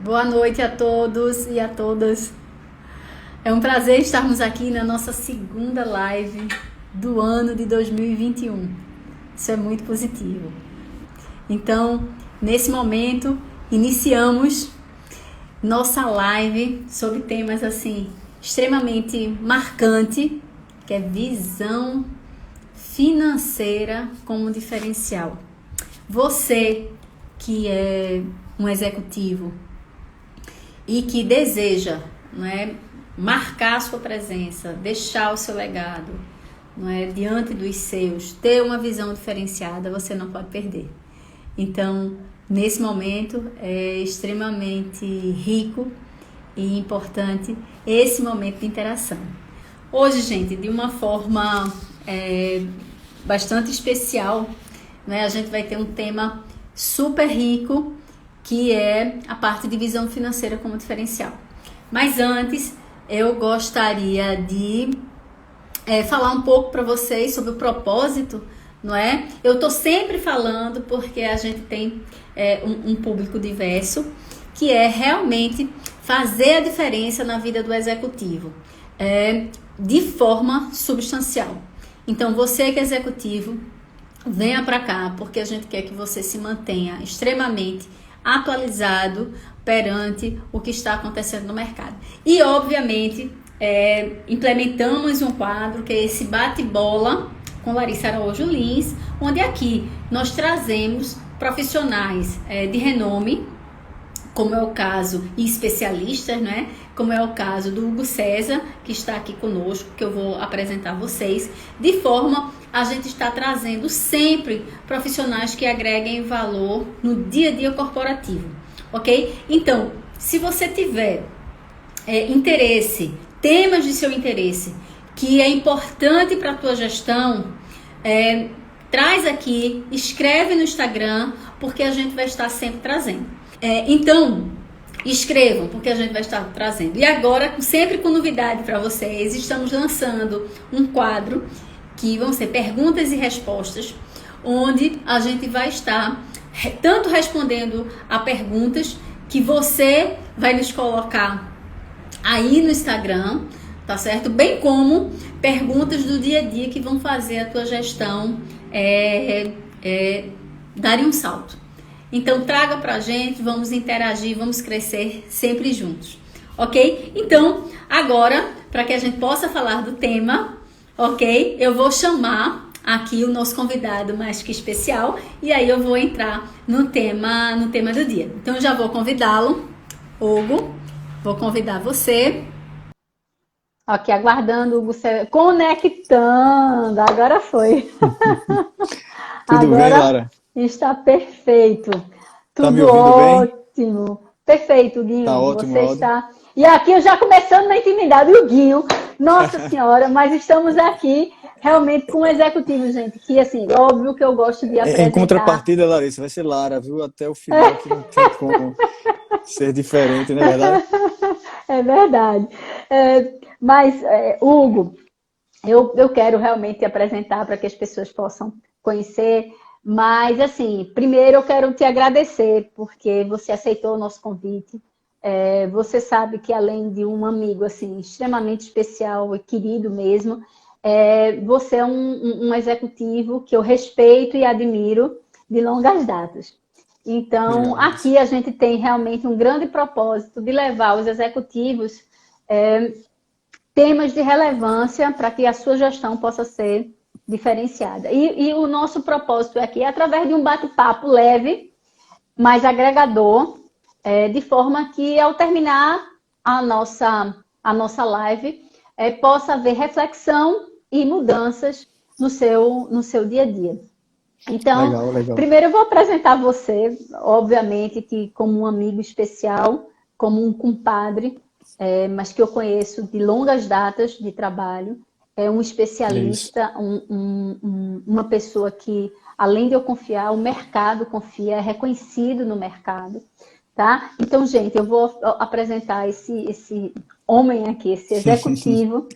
Boa noite a todos e a todas. É um prazer estarmos aqui na nossa segunda live do ano de 2021. Isso é muito positivo. Então, nesse momento, iniciamos nossa live sobre temas assim extremamente marcante, que é visão financeira como diferencial. Você que é um executivo e que deseja, não é, marcar a sua presença, deixar o seu legado, não é, diante dos seus, ter uma visão diferenciada, você não pode perder. Então, nesse momento é extremamente rico e importante esse momento de interação. Hoje, gente, de uma forma bastante especial, né, a gente vai ter um tema super rico, que é a parte de visão financeira como diferencial. Mas antes, eu gostaria de falar um pouco para vocês sobre o propósito, não é? Eu estou sempre falando porque a gente tem um público diverso, que é realmente fazer a diferença na vida do executivo, de forma substancial. Então, você que é executivo, venha para cá, porque a gente quer que você se mantenha extremamente atualizado perante o que está acontecendo no mercado. E, obviamente, implementamos um quadro que é esse bate-bola com Larissa Araújo Lins, onde aqui nós trazemos profissionais de renome, como é o caso, e especialistas, né? Como é o caso do Hugo César, que está aqui conosco, que eu vou apresentar a vocês, de forma a gente está trazendo sempre profissionais que agreguem valor no dia a dia corporativo, ok? Então, se você tiver interesse, temas de seu interesse, que é importante para a tua gestão, traz aqui, escreve no Instagram, porque a gente vai estar sempre trazendo. Então, escrevam, porque a gente vai estar trazendo. E agora, sempre com novidade para vocês, estamos lançando um quadro que vão ser perguntas e respostas, onde a gente vai estar tanto respondendo a perguntas que você vai nos colocar aí no Instagram, tá certo? Bem como perguntas do dia a dia que vão fazer a tua gestão darem um salto. Então, traga pra gente, vamos interagir, vamos crescer sempre juntos, ok? Então, agora, para que a gente possa falar do tema, ok? Eu vou chamar aqui o nosso convidado mais que especial e aí eu vou entrar no tema do dia. Então, já vou convidá-lo, Hugo, vou convidar você. Ok, aguardando o Hugo conectando, agora foi. Tudo bem, Agora Lara? está perfeito. Tá me Tudo ouvindo bem? ótimo. Perfeito, Tá Guinho. ótimo Você o áudio. está. E aqui eu já começando na intimidade, o Guinho. Nossa Senhora, mas estamos aqui realmente com um executivo, gente, que assim, óbvio que eu gosto de Em apresentar. contrapartida, Larissa, vai ser Lara, viu? Até o final que não tem como ser diferente, não é verdade? É verdade. Mas, Hugo, eu quero realmente te apresentar para que as pessoas possam conhecer, mas assim, primeiro eu quero te agradecer porque você aceitou o nosso convite. Você sabe que além de um amigo assim extremamente especial e querido mesmo, você é um executivo que eu respeito e admiro de longas datas. Então, Legal, Larissa. aqui a gente tem realmente um grande propósito de levar os executivos temas de relevância para que a sua gestão possa ser diferenciada. E o nosso propósito aqui é através de um bate-papo leve, mais agregador, de forma que ao terminar a nossa live, possa haver reflexão e mudanças no seu dia a dia. Então, Legal, legal. primeiro eu vou apresentar você, obviamente que como um amigo especial, como um compadre, mas que eu conheço de longas datas de trabalho, é um Isso. especialista, uma pessoa que, além de eu confiar, o mercado confia, é reconhecido no mercado, tá? Então, gente, eu vou apresentar esse homem aqui, esse executivo,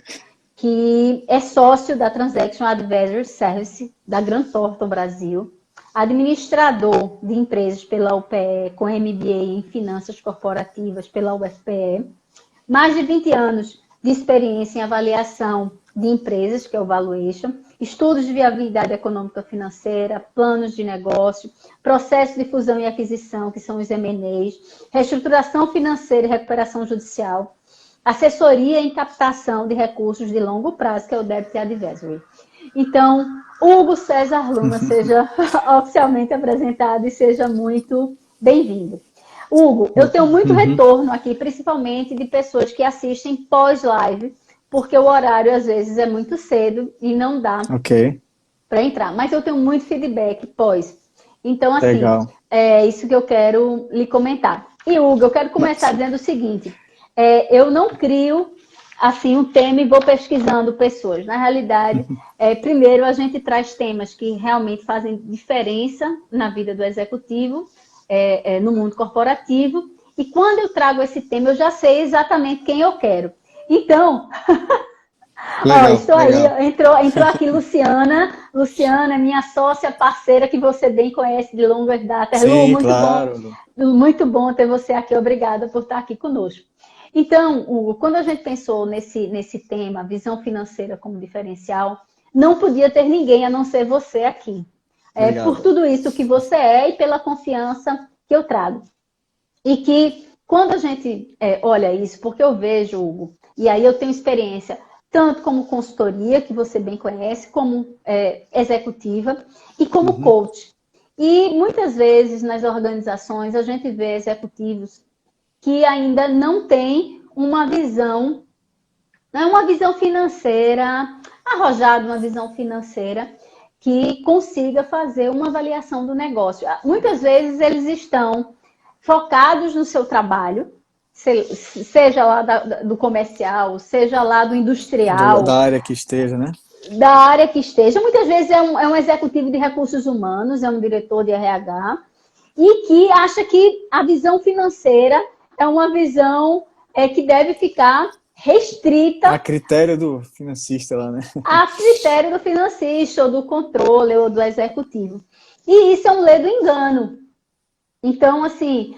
que é sócio da Transaction Advisory Service, da Grant Thornton Brasil. administrador de empresas pela UPE, com MBA em Finanças Corporativas pela UFPE, mais de 20 anos de experiência em avaliação de empresas, que é o Valuation, estudos de viabilidade econômica financeira, planos de negócio, processos de fusão e aquisição, que são os M&As, reestruturação financeira e recuperação judicial, assessoria em captação de recursos de longo prazo, que é o Debt Advisory. Então, Hugo César Luna, seja oficialmente apresentado e seja muito bem-vindo. Hugo, eu tenho muito retorno aqui, principalmente de pessoas que assistem pós-live, porque o horário às vezes é muito cedo e não dá para entrar. Mas eu tenho muito feedback pós. Então, assim, legal. É isso que eu quero lhe comentar. E, Hugo, eu quero começar dizendo o seguinte, eu não crio assim um tema e vou pesquisando pessoas. Na realidade, primeiro a gente traz temas que realmente fazem diferença na vida do executivo, no mundo corporativo, e quando eu trago esse tema, eu já sei exatamente quem eu quero. Então, Legal, estou legal. aí, entrou aqui Luciana, minha sócia parceira, que você bem conhece de longas datas. Lu, Sim, muito claro. bom, muito bom ter você aqui, obrigada por estar aqui conosco. Então, Hugo, quando a gente pensou nesse tema, visão financeira como diferencial, não podia ter ninguém a não ser você aqui. Por Obrigado. tudo isso que você é e pela confiança que eu trago. E que, quando a gente olha isso, porque eu vejo, Hugo, e aí eu tenho experiência tanto como consultoria, que você bem conhece, como executiva, e como coach. E muitas vezes nas organizações a gente vê executivos que ainda não têm uma visão financeira, arrojada, uma visão financeira que consiga fazer uma avaliação do negócio. Muitas vezes eles estão focados no seu trabalho, seja lá do comercial, seja lá do industrial, Da área que esteja, né? da área que esteja. Muitas vezes é um executivo de recursos humanos, é um diretor de RH, e que acha que a visão financeira é uma visão que deve ficar restrita A critério do financista lá, né? a critério do financista, ou do controle, ou do executivo. E isso é um ledo engano. Então, assim,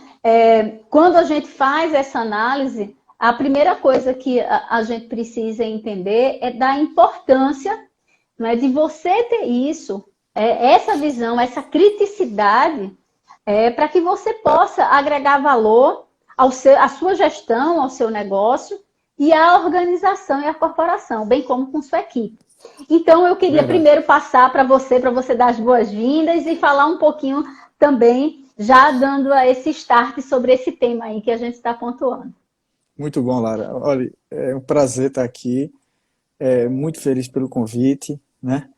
quando a gente faz essa análise, a primeira coisa que a gente precisa entender é da importância, né, de você ter isso, essa visão, essa criticidade, para que você possa agregar valor à sua gestão, ao seu negócio e à organização e à corporação, bem como com sua equipe. Então, eu queria primeiro passar para você dar as boas-vindas e falar um pouquinho também, já dando esse start sobre esse tema aí que a gente está pontuando. Muito bom, Lara. Olha, é um prazer estar aqui. Muito feliz pelo convite, né?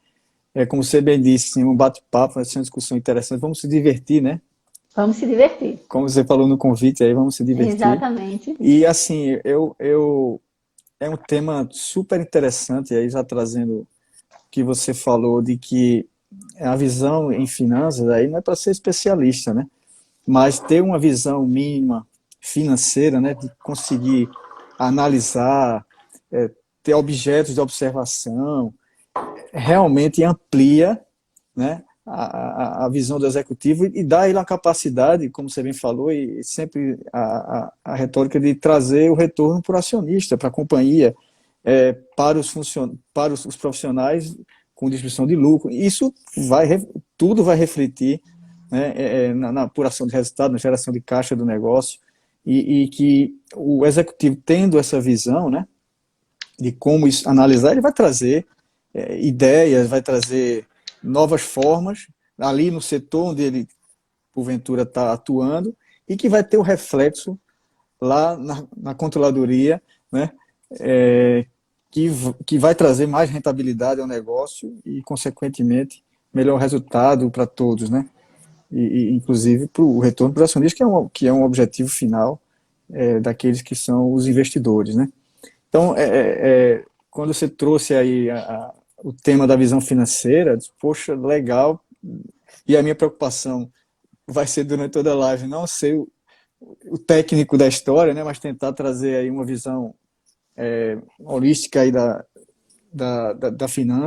Como você bem disse, um bate-papo, vai ser uma discussão interessante. Vamos se divertir, né? Vamos se divertir. Como você falou no convite aí, vamos se divertir. Exatamente. E assim, é um tema super interessante, aí já trazendo o que você falou de que a visão em finanças aí não é para ser especialista, né? Mas ter uma visão mínima financeira, né? De conseguir analisar, ter objetos de observação, realmente amplia, né, a visão do executivo e dá a ele a capacidade, como você bem falou, e sempre a retórica de trazer o retorno para o acionista, para a companhia, para os profissionais com distribuição de lucro. Isso tudo vai refletir, né, na apuração de resultado, na geração de caixa do negócio, e que o executivo, tendo essa visão, né, de como analisar, ele vai trazer ideias, vai trazer novas formas ali no setor onde ele, porventura, está atuando, e que vai ter o reflexo lá na controladoria, né, que vai trazer mais rentabilidade ao negócio e, consequentemente, melhor resultado para todos, né? Inclusive para o retorno para os acionistas, que é um objetivo final daqueles que são os investidores, né? Então, quando você trouxe aí o tema da visão financeira, disse, poxa, legal, e a minha preocupação vai ser durante toda a live não ser o técnico da história, né, mas tentar trazer aí uma visão holística aí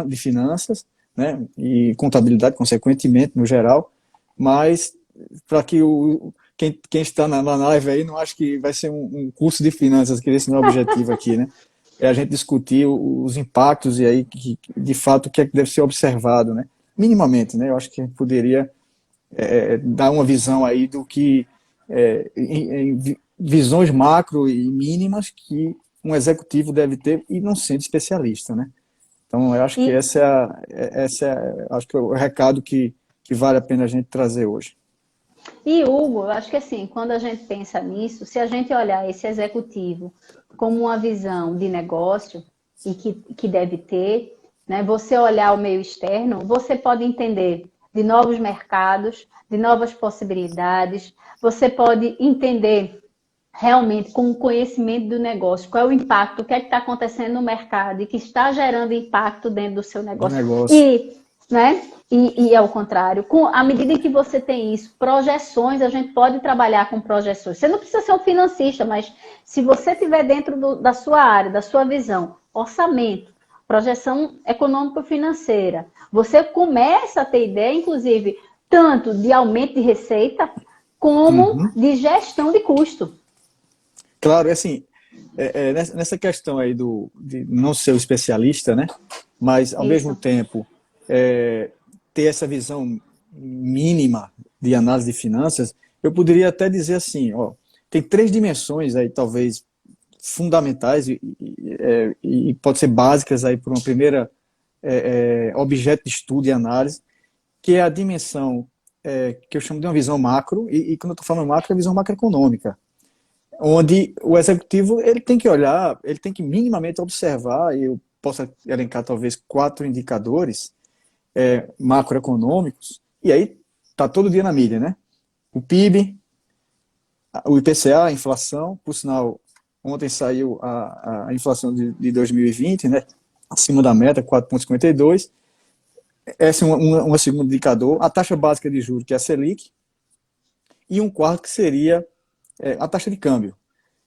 de finanças, né, e contabilidade, consequentemente, no geral, mas para que quem está na live aí não acho que vai ser um curso de finanças, que esse não é o objetivo aqui, né? É a gente discutir os impactos e aí, de fato, o que é que deve ser observado, né? Minimamente, né? Eu acho que a gente poderia dar uma visão aí do que, em visões macro e mínimas que um executivo deve ter e não sendo especialista, né? Então, eu acho que E, acho que é o recado que vale a pena a gente trazer hoje. e Hugo, eu acho que assim, quando a gente pensa nisso, se a gente olhar esse executivo como uma visão de negócio e que deve ter, né? Você olhar o meio externo, você pode entender de novos mercados, de novas possibilidades, você pode entender realmente com o conhecimento do negócio, qual é o impacto, o que é que está acontecendo no mercado e que está gerando impacto dentro do seu Do negócio. negócio. Né? E ao contrário, à medida em que você tem isso, projeções, a gente pode trabalhar com projeções. Você não precisa ser um financista, mas se você estiver dentro da sua área, da sua visão, orçamento, projeção econômico-financeira, você começa a ter ideia, inclusive, tanto de aumento de receita, como Uhum. de gestão de custo. Claro, assim, nessa questão aí de não ser o especialista, né? Mas, ao mesmo Isso. tempo, ter essa visão mínima de análise de finanças, eu poderia até dizer assim, ó, tem três dimensões aí, talvez, fundamentais e pode ser básicas aí para uma primeira objeto de estudo e análise, que é a dimensão que eu chamo de uma visão macro, e quando eu estou falando macro, é a visão macroeconômica, onde o executivo ele tem que olhar, ele tem que minimamente observar, e eu posso elencar talvez 4 indicadores macroeconômicos, e aí tá todo dia na mídia, né? O PIB, o IPCA, a inflação, por sinal, ontem saiu a inflação de 2020, né? Acima da meta, 4,52. Esse é um segundo indicador. A taxa básica de juros, que é a Selic, e um quarto que seria a taxa de câmbio.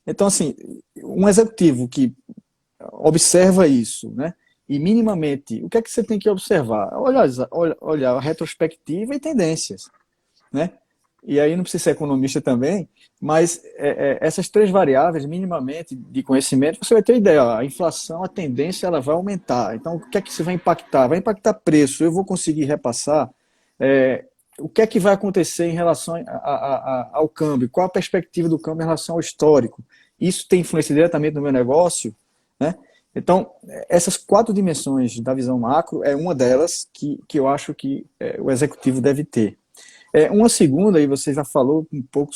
Então, assim, um executivo que observa isso, né? E minimamente, o que é que você tem que observar? Olhar a retrospectiva e tendências, né? E aí não precisa ser economista também, mas essas três variáveis, minimamente, de conhecimento, você vai ter ideia. Ó, a inflação, a tendência, ela vai aumentar. Então, o que é que isso vai impactar? Vai impactar preço. Eu vou conseguir repassar o que é que vai acontecer em relação ao câmbio? Qual a perspectiva do câmbio em relação ao histórico? Isso tem influência diretamente no meu negócio, né? Então, essas 4 dimensões da visão macro é uma delas que eu acho que o executivo deve ter. Uma segunda, e você já falou um pouco,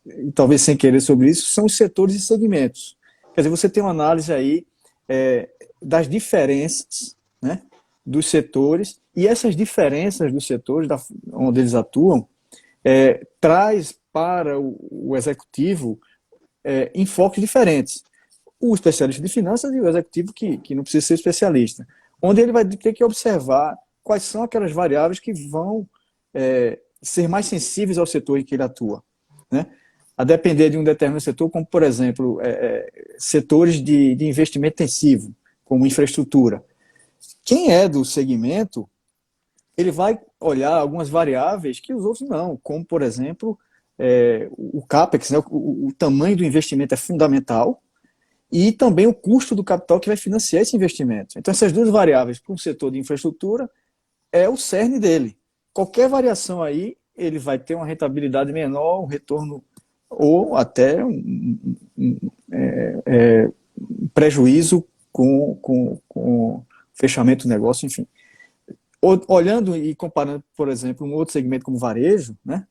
e talvez sem querer sobre isso, são os setores e segmentos. Quer dizer, você tem uma análise aí das diferenças, né, dos setores, e essas diferenças dos setores onde eles atuam traz para o executivo enfoques diferentes. O especialista de finanças e o executivo que não precisa ser especialista, onde ele vai ter que observar quais são aquelas variáveis que vão ser mais sensíveis ao setor em que ele atua, né? A depender de um determinado setor, como, por exemplo, setores de investimento intensivo, como infraestrutura. Quem é do segmento, ele vai olhar algumas variáveis que os outros não, como, por exemplo, o CAPEX, né? O tamanho do investimento é fundamental, e também o custo do capital que vai financiar esse investimento. Então, essas duas variáveis para um setor de infraestrutura é o cerne dele. Qualquer variação aí, ele vai ter uma rentabilidade menor, um retorno ou até um prejuízo com fechamento do negócio, enfim. Olhando e comparando, por exemplo, um outro segmento como varejo, né?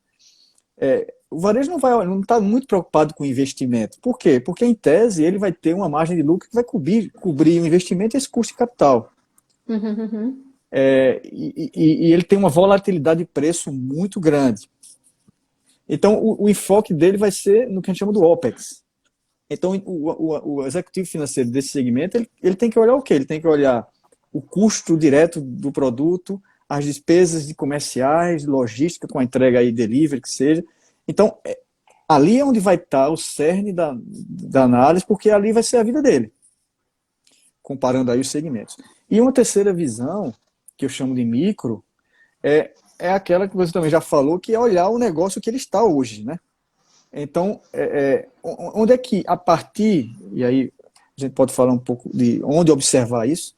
O varejo não está muito preocupado com investimento. Por quê? Porque, em tese, ele vai ter uma margem de lucro que vai cobrir o investimento e esse custo de capital. Uhum. E ele tem uma volatilidade de preço muito grande. Então, o enfoque dele vai ser no que a gente chama do OPEX. Então, o executivo financeiro desse segmento, ele tem que olhar o quê? Ele tem que olhar o custo direto do produto, as despesas de comerciais, logística, com a entrega aí, delivery, que seja. Então, ali é onde vai estar o cerne da análise, porque ali vai ser a vida dele, comparando aí os segmentos. E uma terceira visão, que eu chamo de micro, é é aquela que você também já falou, que é olhar o negócio que ele está hoje, né? Então, onde é que, a partir, e aí a gente pode falar um pouco de onde observar isso,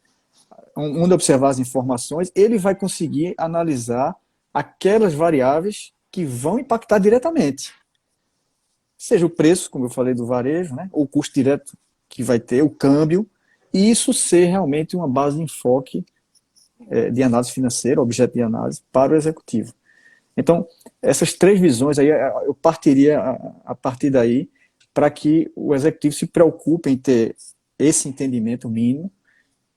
onde observar as informações, ele vai conseguir analisar aquelas variáveis que vão impactar diretamente. Seja o preço, como eu falei, do varejo, né? O custo direto que vai ter, o câmbio, e isso ser realmente uma base de enfoque de análise financeira, objeto de análise, para o executivo. Então, essas três visões aí, eu partiria a partir daí para que o executivo se preocupe em ter esse entendimento mínimo,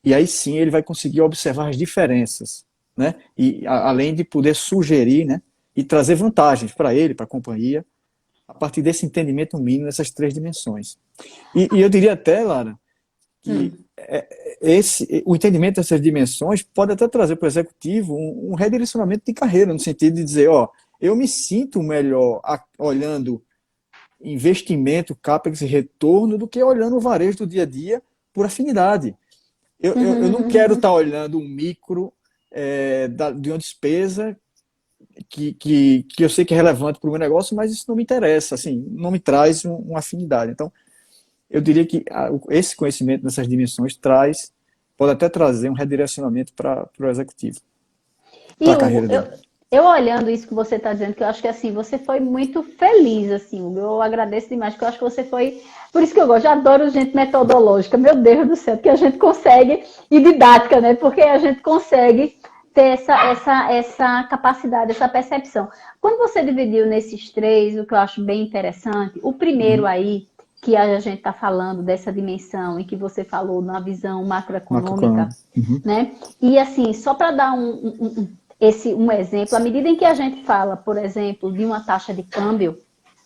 e aí sim ele vai conseguir observar as diferenças, né? E além de poder sugerir, né? E trazer vantagens para ele, para a companhia, a partir desse entendimento mínimo nessas três dimensões. E eu diria até, Lara, que o entendimento dessas dimensões pode até trazer para o executivo um redirecionamento de carreira, no sentido de dizer, ó, eu me sinto melhor olhando investimento, CAPEX e retorno do que olhando o varejo do dia a dia por afinidade. Eu não quero estar olhando um micro de uma despesa que eu sei que é relevante para o meu negócio, mas isso não me interessa, assim, não me traz uma afinidade. Então, eu diria que esse conhecimento dessas dimensões pode até trazer um redirecionamento para o executivo, E para a Hugo, carreira dele. eu olhando isso que você está dizendo, que eu acho que assim, você foi muito feliz, assim, Hugo. Eu agradeço demais, porque eu acho que você foi. Por isso que eu gosto, eu adoro gente metodológica, meu Deus do céu, porque a gente consegue, e didática, né? Porque a gente consegue ter essa capacidade, essa percepção. Quando você dividiu nesses três, o que eu acho bem interessante, o primeiro aí, que a gente está falando dessa dimensão, e que você falou na visão macroeconômica, né? E assim, só para dar um exemplo, à medida em que a gente fala, por exemplo, de uma taxa de câmbio,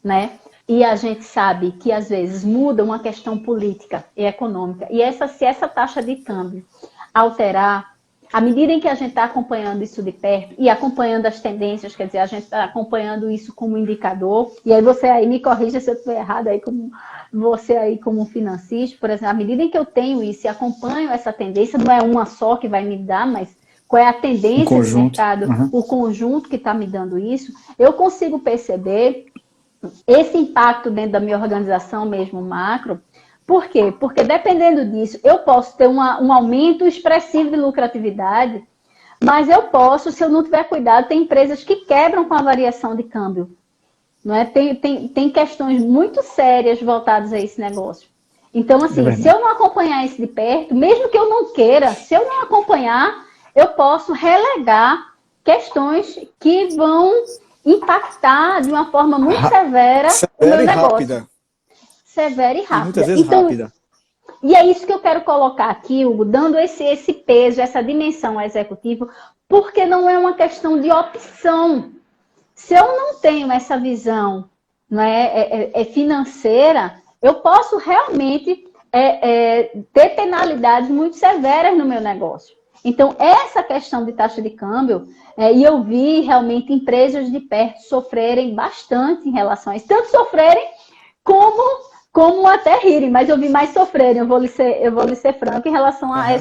né? E a gente sabe que às vezes muda uma questão política e econômica. E se essa taxa de câmbio alterar, à medida em que a gente está acompanhando isso de perto e acompanhando as tendências, quer dizer, a gente está acompanhando isso como indicador, e aí você aí me corrija se eu estiver errado aí, como você aí como financista, por exemplo, à medida em que eu tenho isso e acompanho essa tendência, não é uma só que vai me dar, mas qual é a tendência de mercado, o conjunto que está me dando isso, eu consigo perceber esse impacto dentro da minha organização mesmo macro. Por quê? Porque dependendo disso, eu posso ter um aumento expressivo de lucratividade, mas eu posso, se eu não tiver cuidado, tem empresas que quebram com a variação de câmbio. Não é? Tem questões muito sérias voltadas a esse negócio. Então, assim, se eu não acompanhar isso de perto, mesmo que eu não queira, se eu não acompanhar, eu posso relegar questões que vão impactar de uma forma muito severa o meu negócio. Rápida. Severa e rápida. E muitas vezes então, rápida. E é isso que eu quero colocar aqui, Hugo, dando esse peso, essa dimensão ao executivo, porque não é uma questão de opção. Se eu não tenho essa visão, não financeira, eu posso realmente ter penalidades muito severas no meu negócio. Então, essa questão de taxa de câmbio, e eu vi realmente empresas de perto sofrerem bastante em relação a isso. Tanto sofrerem como até rirem, mas eu vi mais sofrerem, eu vou lhe ser franco, em relação a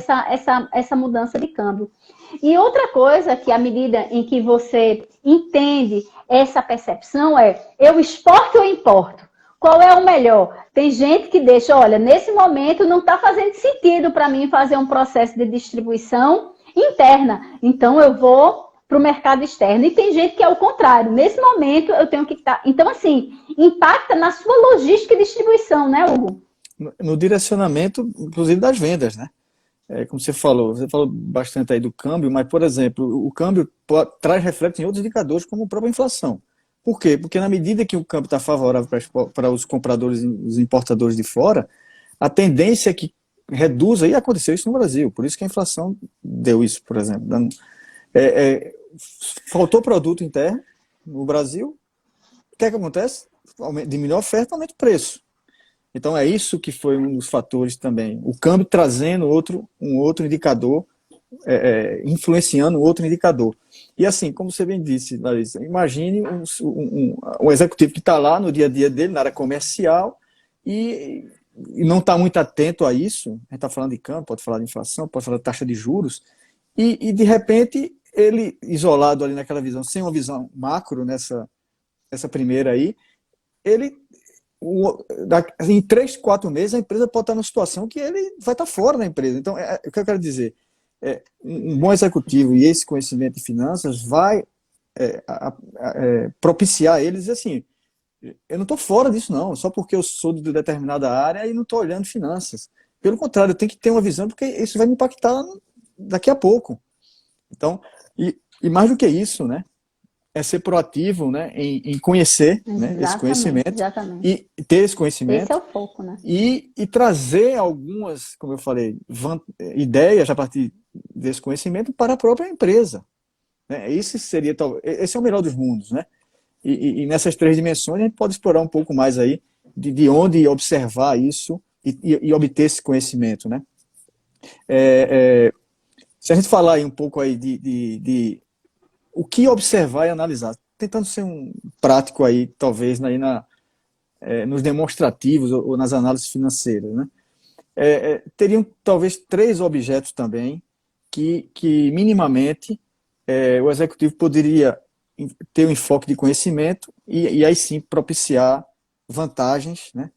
essa mudança de câmbio. E outra coisa que, à medida em que você entende essa percepção, eu exporto ou importo? Qual é o melhor? Tem gente que deixa, olha, nesse momento não está fazendo sentido para mim fazer um processo de distribuição interna, então eu vou para o mercado externo. E tem gente que é o contrário, nesse momento eu tenho que estar... Então, assim, impacta na sua logística e distribuição, né, Hugo? No direcionamento, inclusive, das vendas, né? Como você falou bastante aí do câmbio, mas, por exemplo, o câmbio traz reflexo em outros indicadores, como a própria inflação. Por quê? Porque na medida que o câmbio está favorável para os compradores e os importadores de fora, a tendência é que reduza, e aconteceu isso no Brasil, por isso que a inflação deu isso, por exemplo. Faltou produto interno no Brasil, o que é que acontece? Diminui a oferta, aumenta o preço. Então é isso que foi um dos fatores também. O câmbio trazendo um outro indicador, influenciando outro indicador. E assim, como você bem disse, Larissa, imagine um executivo que está lá no dia a dia dele, na área comercial, e não está muito atento a isso. A gente está falando de câmbio, pode falar de inflação, pode falar de taxa de juros, e de repente ele isolado ali naquela visão, sem uma visão macro essa primeira aí, ele em 3, 4 meses a empresa pode estar numa situação que ele vai estar fora da empresa. Então, o que eu quero dizer, um bom executivo e esse conhecimento de finanças vai propiciar eles assim, eu não estou fora disso não, só porque eu sou de determinada área e não estou olhando finanças. Pelo contrário, eu tenho que ter uma visão, porque isso vai me impactar daqui a pouco. Então, e mais do que isso, né, é ser proativo, né, em conhecer, né, esse conhecimento, exatamente. E ter esse conhecimento. Esse é o foco, né? E trazer algumas, como eu falei, ideias a partir desse conhecimento para a própria empresa. Né? Esse é o melhor dos mundos, né? E nessas 3 dimensões a gente pode explorar um pouco mais aí de onde observar isso e obter esse conhecimento, né? Se a gente falar aí um pouco aí de o que observar e analisar, tentando ser um prático aí, talvez, aí nos demonstrativos ou nas análises financeiras, né? Teriam talvez 3 objetos também que minimamente o executivo poderia ter um enfoque de conhecimento e aí sim propiciar vantagens, né,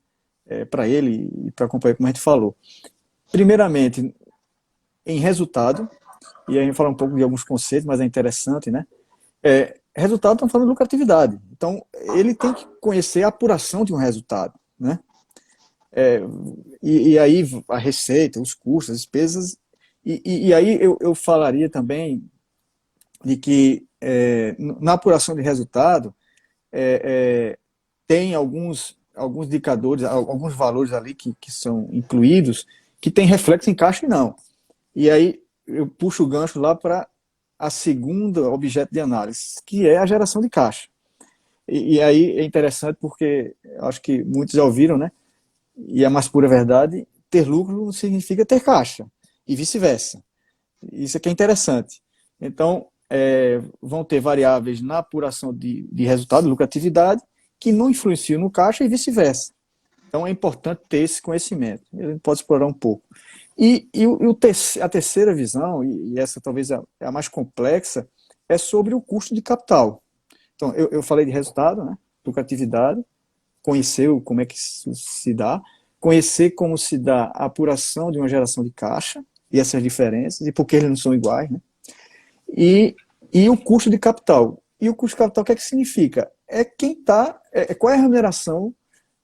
para ele e para a companhia, como a gente falou. Primeiramente, em resultado, e aí a gente fala um pouco de alguns conceitos, mas é interessante, né? Resultado, estamos falando de lucratividade. Então, ele tem que conhecer a apuração de um resultado, né? E aí a receita, os custos, as despesas, e aí eu falaria também de que na apuração de resultado tem alguns indicadores, alguns valores ali que são incluídos, que tem reflexo em caixa e não. E aí eu puxo o gancho lá para a segunda objeto de análise, que é a geração de caixa. E aí é interessante porque acho que muitos já ouviram, né? E é a mais pura verdade, ter lucro não significa ter caixa, e vice-versa. Isso aqui é interessante. Então, vão ter variáveis na apuração de resultado, lucratividade, que não influenciam no caixa e vice-versa. Então, é importante ter esse conhecimento. A gente pode explorar um pouco. E a terceira visão, e essa talvez é a mais complexa, é sobre o custo de capital. Então, eu falei de resultado, né? Lucratividade, conhecer como é que isso se dá, conhecer como se dá a apuração de uma geração de caixa e essas diferenças, e por que eles não são iguais, né? E o custo de capital. E o custo de capital, o que é que significa? Qual é a remuneração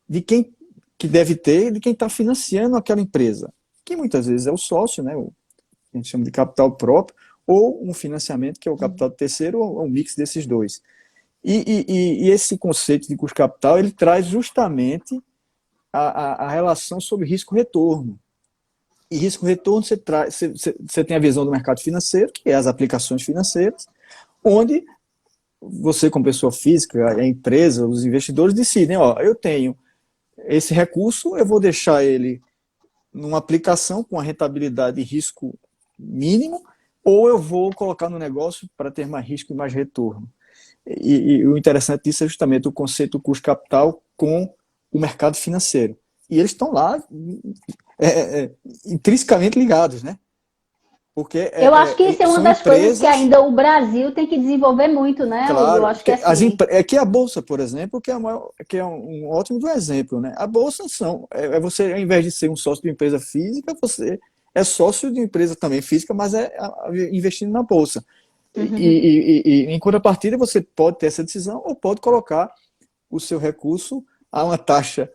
de quem que deve ter, de quem está financiando aquela empresa, que muitas vezes é o sócio, né? A gente chama de capital próprio, ou um financiamento, que é o capital terceiro, ou um mix desses dois. E esse conceito de custo de capital, ele traz justamente a relação sobre risco-retorno. E risco-retorno, você tem a visão do mercado financeiro, que é as aplicações financeiras, onde você, como pessoa física, a empresa, os investidores decidem, eu tenho esse recurso, eu vou deixar ele numa aplicação com a rentabilidade e risco mínimo, ou eu vou colocar no negócio para ter mais risco e mais retorno. E o interessante disso é justamente o conceito do custo capital com o mercado financeiro. E eles estão lá intrinsecamente ligados, né? Porque eu acho que isso é uma das coisas que ainda o Brasil tem que desenvolver muito, né? Claro, eu acho que assim. que a Bolsa, por exemplo, que é um ótimo exemplo, né? A Bolsa você, ao invés de ser um sócio de uma empresa física, você é sócio de uma empresa também física, mas investindo na Bolsa. Uhum. E em contrapartida, você pode ter essa decisão ou pode colocar o seu recurso a uma taxa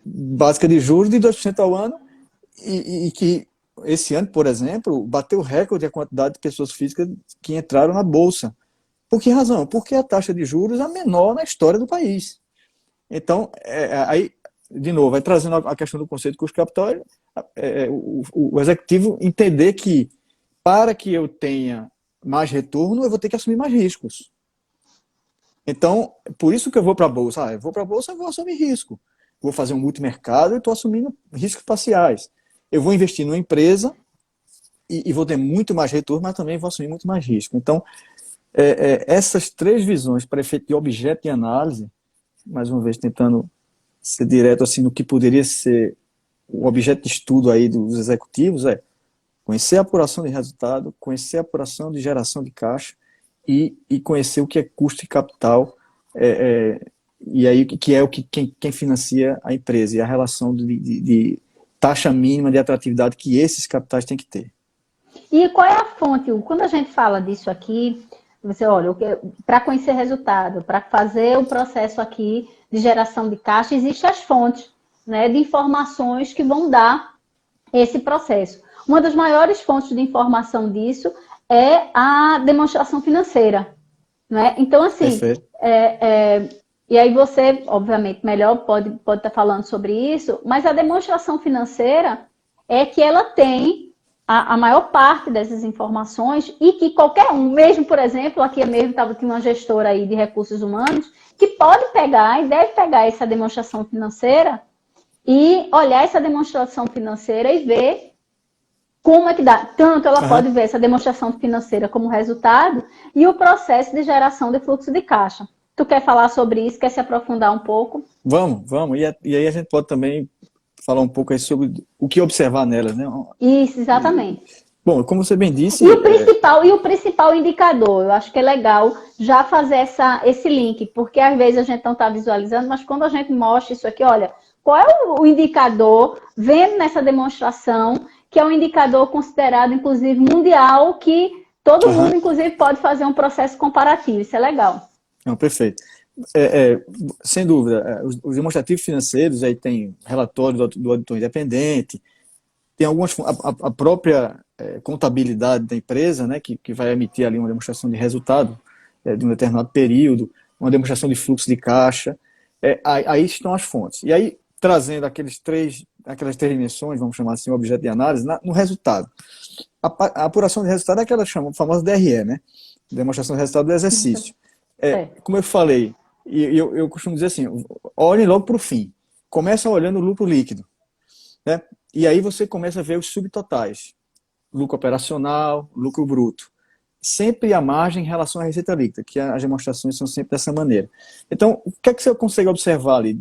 básica de juros de 2% ao ano e que esse ano, por exemplo, bateu o recorde a quantidade de pessoas físicas que entraram na Bolsa. Por que razão? Porque a taxa de juros é a menor na história do país. Então, aí, de novo, vai trazendo a questão do conceito de custo de capital, o executivo entender que para que eu tenha mais retorno, eu vou ter que assumir mais riscos. Então, por isso que eu vou para a Bolsa. Eu vou para a Bolsa, eu vou assumir risco. Vou fazer um multimercado e estou assumindo riscos parciais. Eu vou investir numa empresa e vou ter muito mais retorno, mas também vou assumir muito mais risco. Então, essas 3 visões para efeito de objeto de análise, mais uma vez tentando ser direto assim no que poderia ser o objeto de estudo aí dos executivos, conhecer a apuração de resultado, conhecer a apuração de geração de caixa e conhecer o que é custo de capital, e aí que é o que quem financia a empresa, e a relação de taxa mínima de atratividade que esses capitais têm que ter. E qual é a fonte, Hugo? Quando a gente fala disso aqui, você olha, para conhecer resultado, para fazer o processo aqui de geração de caixa, existem as fontes, né, de informações que vão dar esse processo. Uma das maiores fontes de informação disso é a demonstração financeira, né? Então, assim, Perfeito. e aí você, obviamente, melhor pode estar falando sobre isso, mas a demonstração financeira é que ela tem a maior parte dessas informações e que qualquer um, mesmo, por exemplo, aqui mesmo tinha uma gestora aí de recursos humanos, que pode pegar e deve pegar essa demonstração financeira e olhar essa demonstração financeira e ver como é que dá. Tanto ela pode ver essa demonstração financeira como resultado e o processo de geração de fluxo de caixa. Tu quer falar sobre isso? Quer se aprofundar um pouco? Vamos. E aí a gente pode também falar um pouco aí sobre o que observar nelas, né? Isso, exatamente. Bom, como você bem disse... E o principal indicador, eu acho que é legal já fazer esse link, porque às vezes a gente não está visualizando, mas quando a gente mostra isso aqui, olha, qual é o indicador, vendo nessa demonstração, que é um indicador considerado, inclusive, mundial, que todo mundo, inclusive, pode fazer um processo comparativo. Isso é legal. Não, perfeito. Sem dúvida, os demonstrativos financeiros, aí tem relatório do auditor independente, tem algumas, a própria contabilidade da empresa, né, que vai emitir ali uma demonstração de resultado de um determinado período, uma demonstração de fluxo de caixa, aí estão as fontes. E aí, trazendo aquelas três dimensões, vamos chamar assim, o objeto de análise, no resultado. A apuração de resultado é aquela famosa DRE, né? Demonstração de resultado do exercício. Como eu falei, e eu costumo dizer assim, olhem logo para o fim. Começa olhando o lucro líquido, né? E aí você começa a ver os subtotais. Lucro operacional, lucro bruto. Sempre a margem em relação à receita líquida, que as demonstrações são sempre dessa maneira. Então, o que é que você consegue observar ali?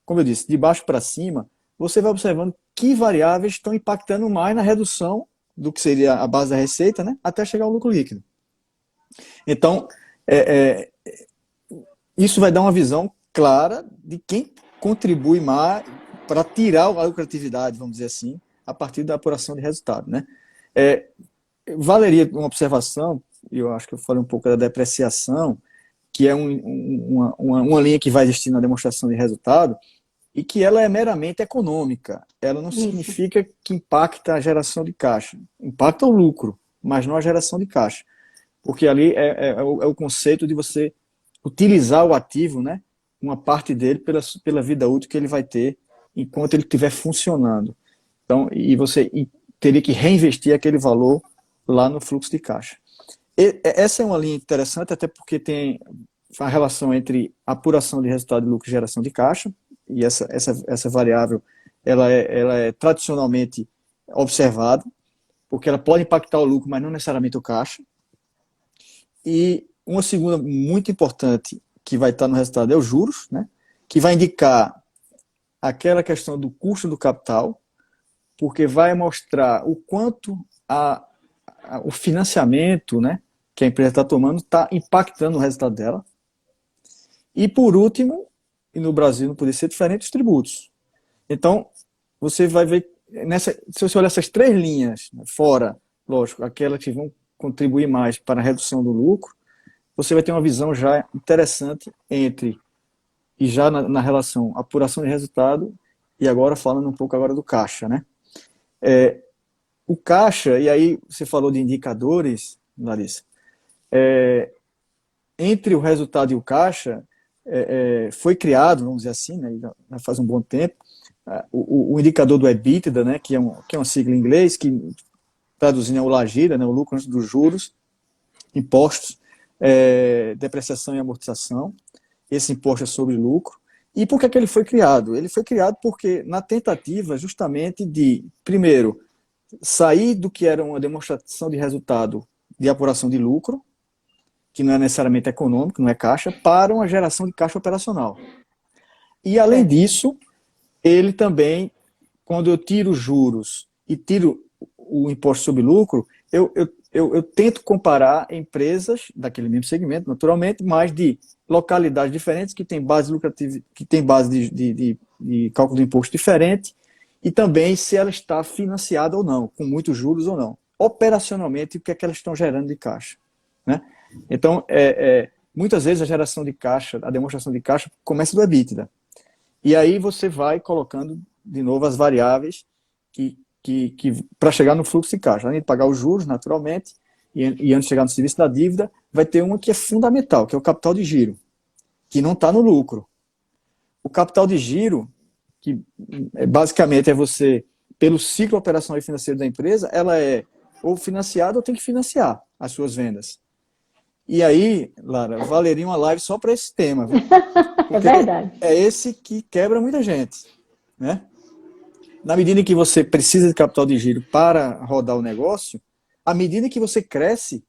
Como eu disse, de baixo para cima, você vai observando que variáveis estão impactando mais na redução do que seria a base da receita, né, até chegar ao lucro líquido. Então, isso vai dar uma visão clara de quem contribui mais para tirar a lucratividade, vamos dizer assim, a partir da apuração de resultado, né? Valeria uma observação, eu acho que eu falei um pouco da depreciação, que é uma linha que vai existir na demonstração de resultado, e que ela é meramente econômica. Ela não significa que impacta a geração de caixa. Impacta o lucro, mas não a geração de caixa. Porque ali é o conceito de você utilizar o ativo, né, uma parte dele pela vida útil que ele vai ter enquanto ele estiver funcionando. Então, e você teria que reinvestir aquele valor lá no fluxo de caixa. Essa é uma linha interessante, até porque tem a relação entre apuração de resultado de lucro e geração de caixa, e essa variável ela é tradicionalmente observada, porque ela pode impactar o lucro, mas não necessariamente o caixa. E uma segunda muito importante que vai estar no resultado é os juros, né, que vai indicar aquela questão do custo do capital, porque vai mostrar o quanto o financiamento, né, que a empresa está tomando está impactando o resultado dela. E por último, e no Brasil não poderia ser diferente, os tributos. Então, você vai ver, se você olhar essas três linhas, fora, lógico, aquelas que vão contribuir mais para a redução do lucro, você vai ter uma visão já interessante e já na relação apuração de resultado, e agora falando um pouco agora do caixa, né? O caixa, e aí você falou de indicadores, Larissa, entre o resultado e o caixa, foi criado, vamos dizer assim, né, já faz um bom tempo, o indicador do EBITDA, né, que é uma sigla em inglês, que traduzindo é o LAGIRA, né, o lucro antes dos juros, impostos, depreciação e amortização. Esse imposto é sobre lucro. E por que ele foi criado? Ele foi criado porque na tentativa justamente de, primeiro, sair do que era uma demonstração de resultado de apuração de lucro, que não é necessariamente econômico, não é caixa, para uma geração de caixa operacional. E, além disso, ele também, quando eu tiro juros e tiro o imposto sobre lucro, eu eu tento comparar empresas daquele mesmo segmento, naturalmente, mas de localidades diferentes, que têm base lucrativa, que tem base de cálculo de imposto diferente, e também se ela está financiada ou não, com muitos juros ou não. Operacionalmente, o que é que elas estão gerando de caixa, né? Então, muitas vezes a geração de caixa, a demonstração de caixa, começa do EBITDA. E aí você vai colocando de novo as variáveis para chegar no fluxo de caixa. Além de pagar os juros, naturalmente, e antes de chegar no serviço da dívida, vai ter uma que é fundamental, que é o capital de giro, que não está no lucro. O capital de giro, que basicamente é você, pelo ciclo operacional e financeiro da empresa, ela é ou financiada ou tem que financiar as suas vendas. E aí, Lara, valeria uma live só para esse tema, viu? É Porque verdade. é esse que quebra muita gente, né? Na medida em que você precisa de capital de giro para rodar o negócio, à medida que você cresce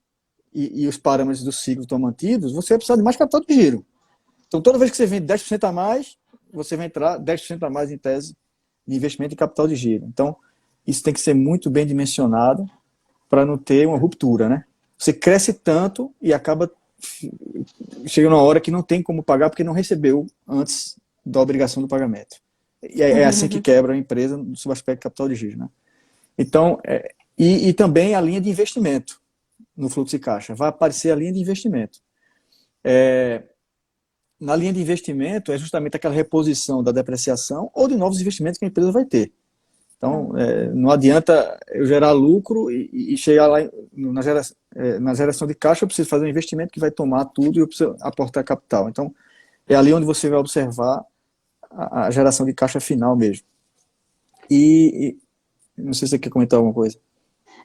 e os parâmetros do ciclo estão mantidos, você vai precisar de mais capital de giro. Então, toda vez que você vende 10% a mais, você vai entrar 10% a mais em tese de investimento em capital de giro. Então, isso tem que ser muito bem dimensionado para não ter uma ruptura, né? Você cresce tanto e acaba chega uma hora que não tem como pagar porque não recebeu antes da obrigação do pagamento. E é assim que quebra a empresa sob o aspecto de capital de giro, né? Então, e também a linha de investimento no fluxo de caixa. Vai aparecer a linha de investimento. Na linha de investimento é justamente aquela reposição da depreciação ou de novos investimentos que a empresa vai ter. Então, não adianta eu gerar lucro e chegar lá na geração de caixa, eu preciso fazer um investimento que vai tomar tudo e eu preciso aportar capital. Então, é ali onde você vai observar a geração de caixa final mesmo. E não sei se você quer comentar alguma coisa.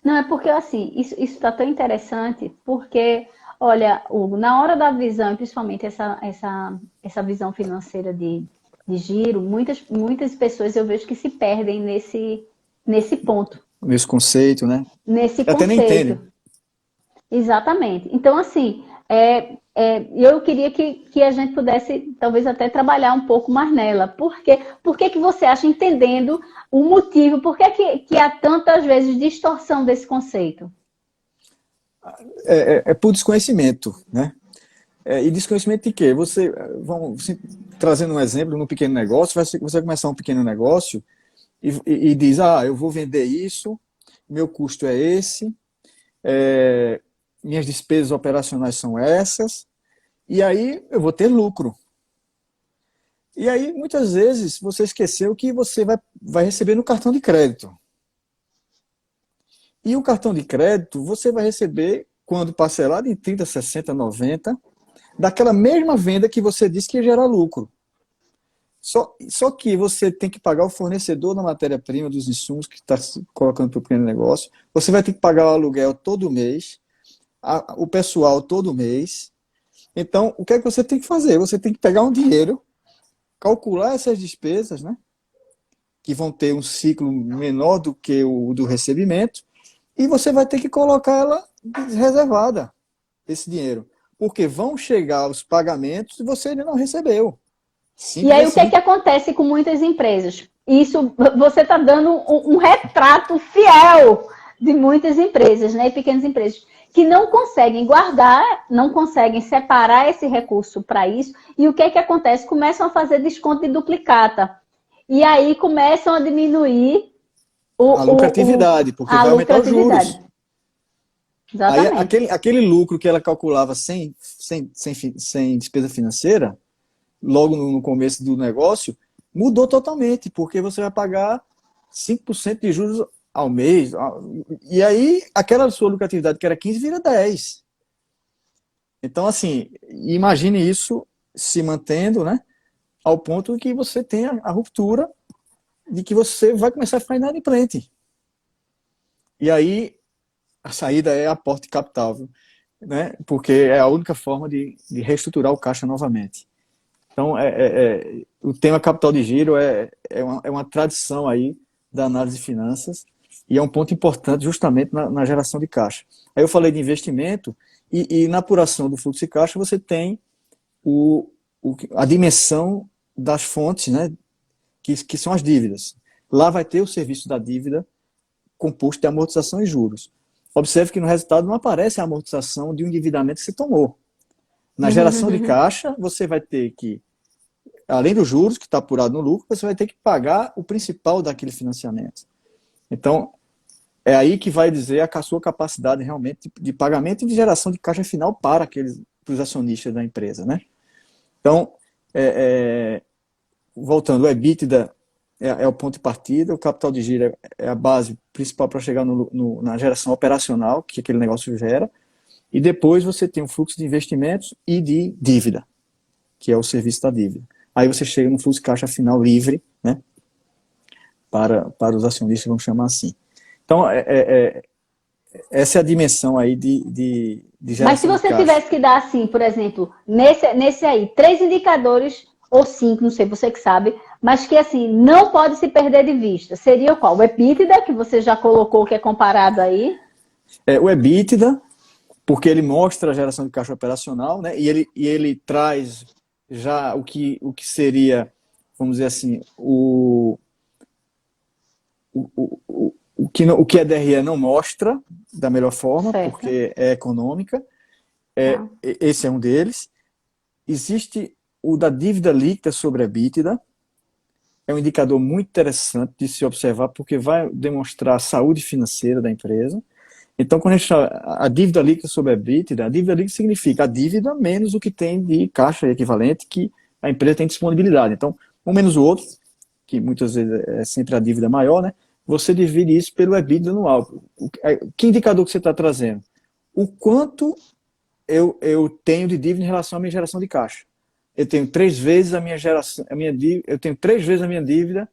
Não, é porque assim, isso está tão interessante, porque, olha, Hugo, na hora da visão, e principalmente essa visão financeira de giro, muitas pessoas eu vejo que se perdem nesse ponto, Nesse conceito, né? nesse Até nem entendem. conceito. Exatamente. Então, assim, eu queria que a gente pudesse, talvez, até trabalhar um pouco mais nela. Por que você acha, entendendo o motivo, por que há tantas vezes distorção desse conceito? É por desconhecimento, né? E desconhecimento de quê? Vamos trazendo um exemplo num pequeno negócio, você vai começar um pequeno negócio e diz, eu vou vender isso, meu custo é esse, minhas despesas operacionais são essas, e aí eu vou ter lucro. E aí, muitas vezes, você esqueceu que você vai receber no cartão de crédito. E o cartão de crédito, você vai receber, quando parcelado em 30, 60, 90, daquela mesma venda que você disse que ia gerar lucro. Só que você tem que pagar o fornecedor da matéria-prima, dos insumos que está colocando para o pequeno negócio. Você vai ter que pagar o aluguel todo mês, o pessoal todo mês. Então, o que é que você tem que fazer? Você tem que pegar um dinheiro, calcular essas despesas, né, que vão ter um ciclo menor do que o do recebimento, e você vai ter que colocar ela reservada, esse dinheiro. Porque vão chegar os pagamentos e você ainda não recebeu. E aí, o que acontece com muitas empresas? Isso, você está dando um retrato fiel de muitas empresas, né, pequenas empresas, que não conseguem guardar, não conseguem separar esse recurso para isso. E o que acontece? Começam a fazer desconto de duplicata. E aí começam a diminuir a lucratividade, porque vai aumentar os juros. Exatamente. Aí, aquele lucro que ela calculava sem despesa financeira, logo no começo do negócio, mudou totalmente, porque você vai pagar 5% de juros ao mês. E aí, aquela sua lucratividade que era 15 vira 10. Então, assim, imagine isso se mantendo, né, ao ponto que você tenha a ruptura de que você vai começar a ficar inadimplente. E aí, a saída é aporte de capital, viu? Né? Porque é a única forma de reestruturar o caixa novamente. Então, o tema capital de giro é uma tradição aí da análise de finanças e é um ponto importante justamente na geração de caixa. Aí eu falei de investimento e na apuração do fluxo de caixa você tem a dimensão das fontes, né, que são as dívidas. Lá vai ter o serviço da dívida composto de amortização e juros. observe que no resultado não aparece a amortização de um endividamento que você tomou. Na geração de caixa, você vai ter que, além dos juros que está apurado no lucro, você vai ter que pagar o principal daquele financiamento. Então, é aí que vai dizer a sua capacidade realmente de pagamento e de geração de caixa final para os acionistas da empresa, né? Então, voltando, o EBITDA é o ponto de partida, o capital de giro é a base principal para chegar na geração operacional que aquele negócio gera, e depois você tem o fluxo de investimentos e de dívida, que é o serviço da dívida. Aí você chega no fluxo de caixa final livre, né, para os acionistas, vamos chamar assim. Então, essa é a dimensão aí de geração. Mas se você tivesse que dar assim, por exemplo, nesse aí, 3 indicadores, ou 5, não sei, você que sabe, mas que assim, não pode se perder de vista. Seria qual? O EBITDA, que você já colocou, que é comparado aí? O EBITDA, porque ele mostra a geração de caixa operacional, né? E ele traz já o que seria, vamos dizer assim, o que a DRE não mostra da melhor forma, certo, porque é econômica. Esse é um deles. Existe o da dívida líquida sobre a EBITDA. É um indicador muito interessante de se observar, porque vai demonstrar a saúde financeira da empresa. Então, quando a gente fala a dívida líquida sobre a EBITDA, a dívida líquida significa a dívida menos o que tem de caixa equivalente que a empresa tem disponibilidade. Então, um menos o outro, que muitas vezes é sempre a dívida maior, né? Você divide isso pelo EBITDA anual. Que indicador que você está trazendo? O quanto eu tenho de dívida em relação à minha geração de caixa. Eu tenho 3 vezes a minha geração, eu tenho 3 vezes a minha dívida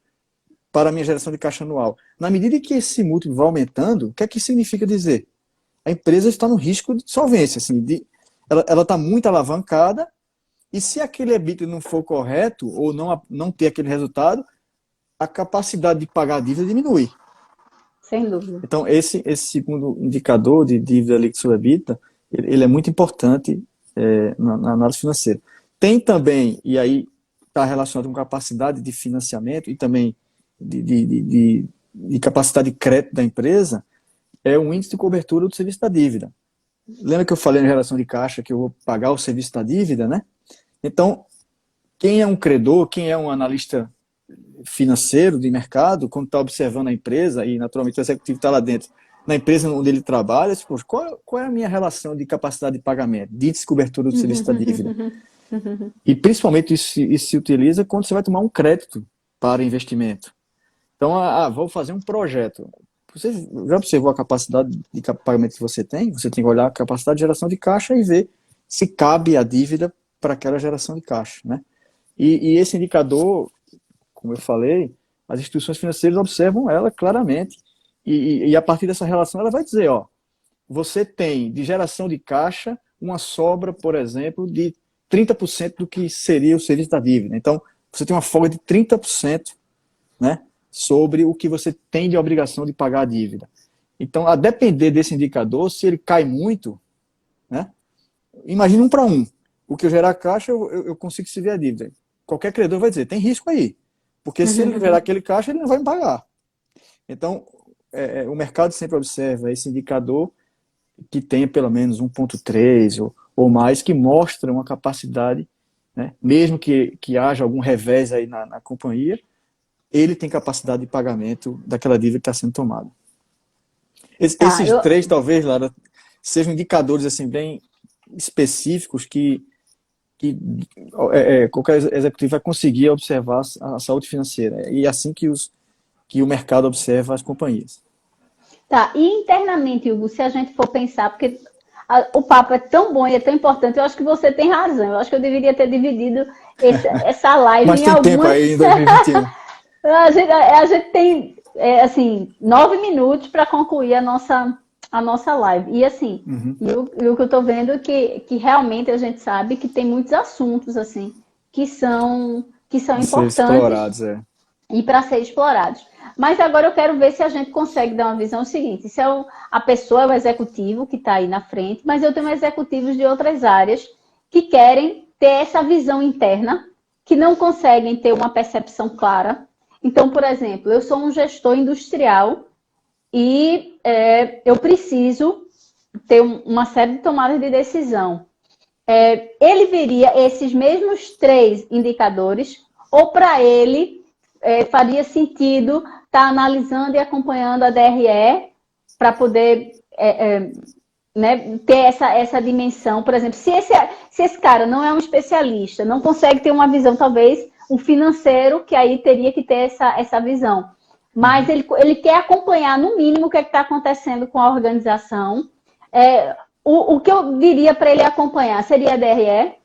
para a minha geração de caixa anual. Na medida que esse múltiplo vai aumentando, o que é que significa dizer? A empresa está no risco de solvência, assim, ela está muito alavancada, e se aquele EBITDA não for correto, ou não ter aquele resultado, a capacidade de pagar a dívida diminui. Sem dúvida. Então, esse segundo indicador de dívida líquida sobre EBITDA, ele é muito importante na análise financeira. Tem também, e aí está relacionado com capacidade de financiamento e também de capacidade de crédito da empresa, é o índice de cobertura do serviço da dívida. Lembra que eu falei na geração de caixa que eu vou pagar o serviço da dívida, né? Então, quem é um credor, quem é um analista financeiro de mercado, quando está observando a empresa, e naturalmente o executivo está lá dentro, na empresa onde ele trabalha, tipo, qual é a minha relação de capacidade de pagamento, de índice de cobertura do serviço da dívida? E principalmente isso se utiliza quando você vai tomar um crédito para investimento. Então, vou fazer um projeto. Você já observou a capacidade de pagamento que você tem? Você tem que olhar a capacidade de geração de caixa e ver se cabe a dívida para aquela geração de caixa, né? E esse indicador, como eu falei, as instituições financeiras observam ela claramente. E a partir dessa relação ela vai dizer, você tem de geração de caixa uma sobra, por exemplo, de 30% do que seria o serviço da dívida. Então, você tem uma folga de 30%, né, sobre o que você tem de obrigação de pagar a dívida. Então, a depender desse indicador, se ele cai muito, né, imagina 1 para 1. O que eu gerar caixa, eu consigo se ver a dívida. Qualquer credor vai dizer, tem risco aí. Porque se ele gerar aquele caixa, ele não vai me pagar. Então, o mercado sempre observa esse indicador que tenha pelo menos 1,3 ou mais, que mostra uma capacidade, né, mesmo que haja algum revés aí na companhia, ele tem capacidade de pagamento daquela dívida que está sendo tomada. Esses 3, talvez, Lara, sejam indicadores assim, bem específicos que qualquer executivo vai conseguir observar a saúde financeira. E é assim que o mercado observa as companhias. Tá, e internamente, Hugo, se a gente for pensar, porque o papo é tão bom e é tão importante, eu acho que você tem razão. Eu acho que eu deveria ter dividido essa live mas em tem algumas... tempo aí em 2021. a gente tem, assim, 9 minutos para concluir a nossa live. E assim, o que eu estou vendo é que realmente a gente sabe que tem muitos assuntos, assim, que são importantes explorados, e para ser explorados. Mas agora eu quero ver se a gente consegue dar uma visão seguinte. Se a pessoa é o executivo que está aí na frente, mas eu tenho executivos de outras áreas que querem ter essa visão interna, que não conseguem ter uma percepção clara. Então, por exemplo, eu sou um gestor industrial e eu preciso ter uma série de tomadas de decisão. Ele veria esses mesmos 3 indicadores, ou para ele faria sentido estar analisando e acompanhando a DRE para poder né, ter essa dimensão. Por exemplo, se esse cara não é um especialista, não consegue ter uma visão, talvez um financeiro, que aí teria que ter essa visão. Mas ele quer acompanhar, no mínimo, o que está acontecendo com a organização. O que eu diria para ele acompanhar seria a DRE?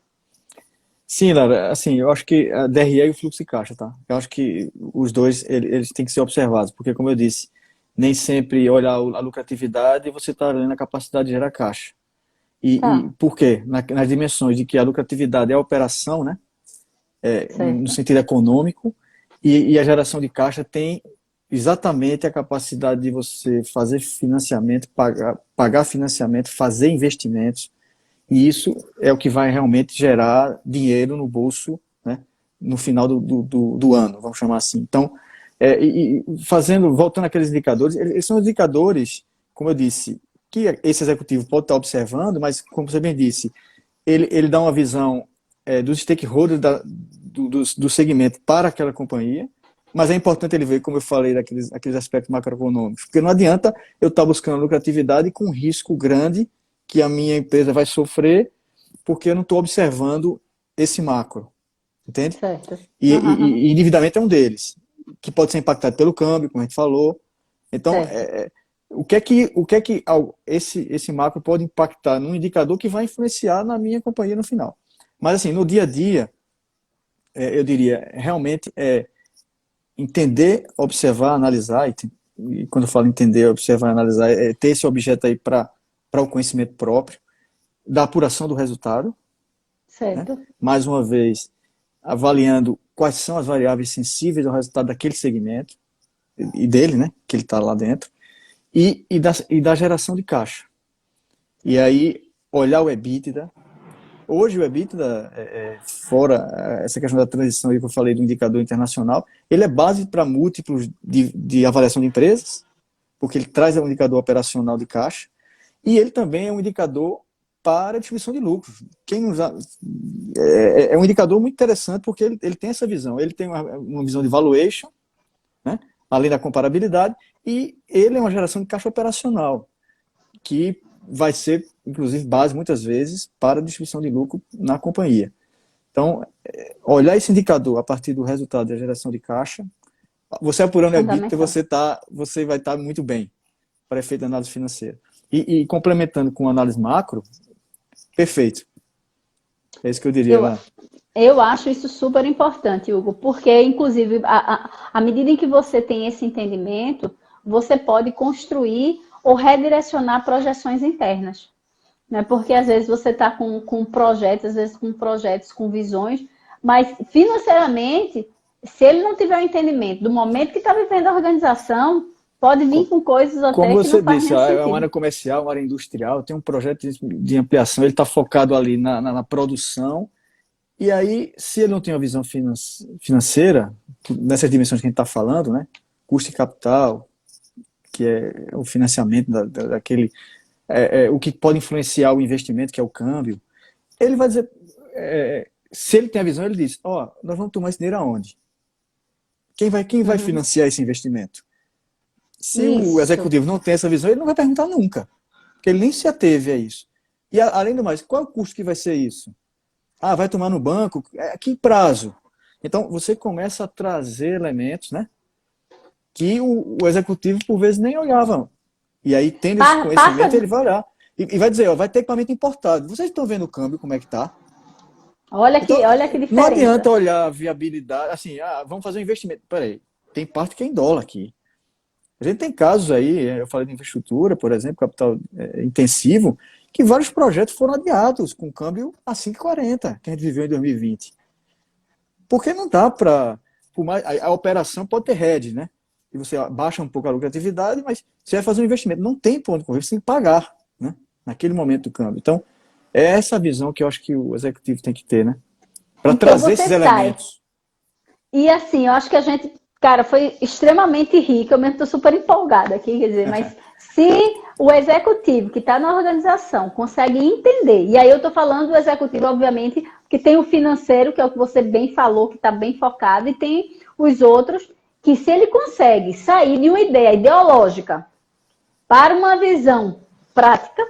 Sim, Lara, assim, eu acho que a DRE e o fluxo de caixa, tá? Eu acho que os dois, eles têm que ser observados, porque, como eu disse, nem sempre olhar a lucratividade você está olhando a capacidade de gerar caixa. E por quê? Nas dimensões de que a lucratividade é a operação, né? No sentido econômico, e a geração de caixa tem exatamente a capacidade de você fazer financiamento, pagar financiamento, fazer investimentos, e isso é o que vai realmente gerar dinheiro no bolso, né, no final do ano, vamos chamar assim. Então, voltando àqueles indicadores, eles são indicadores, como eu disse, que esse executivo pode estar observando, mas, como você bem disse, ele dá uma visão dos stakeholders do segmento para aquela companhia, mas é importante ele ver, como eu falei, aqueles aspectos macroeconômicos, porque não adianta eu estar buscando lucratividade com um risco grande que a minha empresa vai sofrer, porque eu não estou observando esse macro, entende? Certo. E endividamento é um deles, que pode ser impactado pelo câmbio, como a gente falou. Então, o que é que esse macro pode impactar num indicador que vai influenciar na minha companhia no final? Mas, assim, no dia a dia, eu diria, realmente entender, observar, analisar, e quando eu falo entender, observar, analisar, ter esse objeto aí para o conhecimento próprio, da apuração do resultado. Certo. Né? Mais uma vez, avaliando quais são as variáveis sensíveis ao resultado daquele segmento, e dele, né, que ele está lá dentro, e da geração de caixa. E aí, olhar o EBITDA. Hoje o EBITDA, fora essa questão da transição aí que eu falei do indicador internacional, ele é base para múltiplos de avaliação de empresas, porque ele traz um indicador operacional de caixa, e ele também é um indicador para a distribuição de lucros. É um indicador muito interessante porque ele tem essa visão, ele tem uma visão de valuation, né, além da comparabilidade, e ele é uma geração de caixa operacional, que vai ser, inclusive, base, muitas vezes, para a distribuição de lucro na companhia. Então, olhar esse indicador a partir do resultado da geração de caixa, você apurando a EBITDA, você vai estar muito bem para efeito de análise financeira. E complementando com análise macro, perfeito. É isso que eu diria, né? Eu acho isso super importante, Hugo, porque, inclusive, à medida em que você tem esse entendimento, você pode construir ou redirecionar projeções internas. Né? Porque, às vezes, você está com projetos, às vezes com projetos, com visões, mas, financeiramente, se ele não tiver o entendimento do momento que está vivendo a organização, pode vir com coisas até como que você não faz disse, nem é sentido. uma área comercial, uma área industrial, tem um projeto de ampliação, ele está focado ali na produção, e aí, se ele não tem uma visão financeira, nessas dimensões que a gente está falando, né, custo de capital, que é o financiamento daquele, o que pode influenciar o investimento, que é o câmbio, ele vai dizer, se ele tem a visão, ele diz, nós vamos tomar esse dinheiro aonde? Quem vai financiar esse investimento? Se o executivo não tem essa visão, ele não vai perguntar nunca, porque ele nem se ateve a isso. E, além do mais, qual é o custo que vai ser isso? Vai tomar no banco? Que prazo? Então, você começa a trazer elementos, né, que o executivo, por vezes, nem olhava. E aí, tendo esse conhecimento, ele vai olhar. E vai dizer, vai ter equipamento importado. Vocês estão vendo o câmbio, como é que está? Olha que diferença. Não adianta olhar a viabilidade, assim, vamos fazer um investimento. Peraí, tem parte que é em dólar aqui. A gente tem casos aí, eu falei de infraestrutura, por exemplo, capital intensivo, que vários projetos foram adiados com câmbio a 5,40, que a gente viveu em 2020. Porque não dá para... A operação pode ter hedge, né? E você baixa um pouco a lucratividade, mas você vai fazer um investimento. Não tem ponto correr, você tem que pagar, né? Naquele momento do câmbio. Então, é essa visão que eu acho que o executivo tem que ter, né? Para trazer esses elementos. E assim, eu acho que a gente Cara, foi extremamente rico. Eu mesmo estou super empolgada aqui, quer dizer, mas se o executivo que está na organização consegue entender, e aí eu estou falando do executivo, obviamente, que tem o financeiro, que é o que você bem falou, que está bem focado, e tem os outros, que se ele consegue sair de uma ideia ideológica para uma visão prática,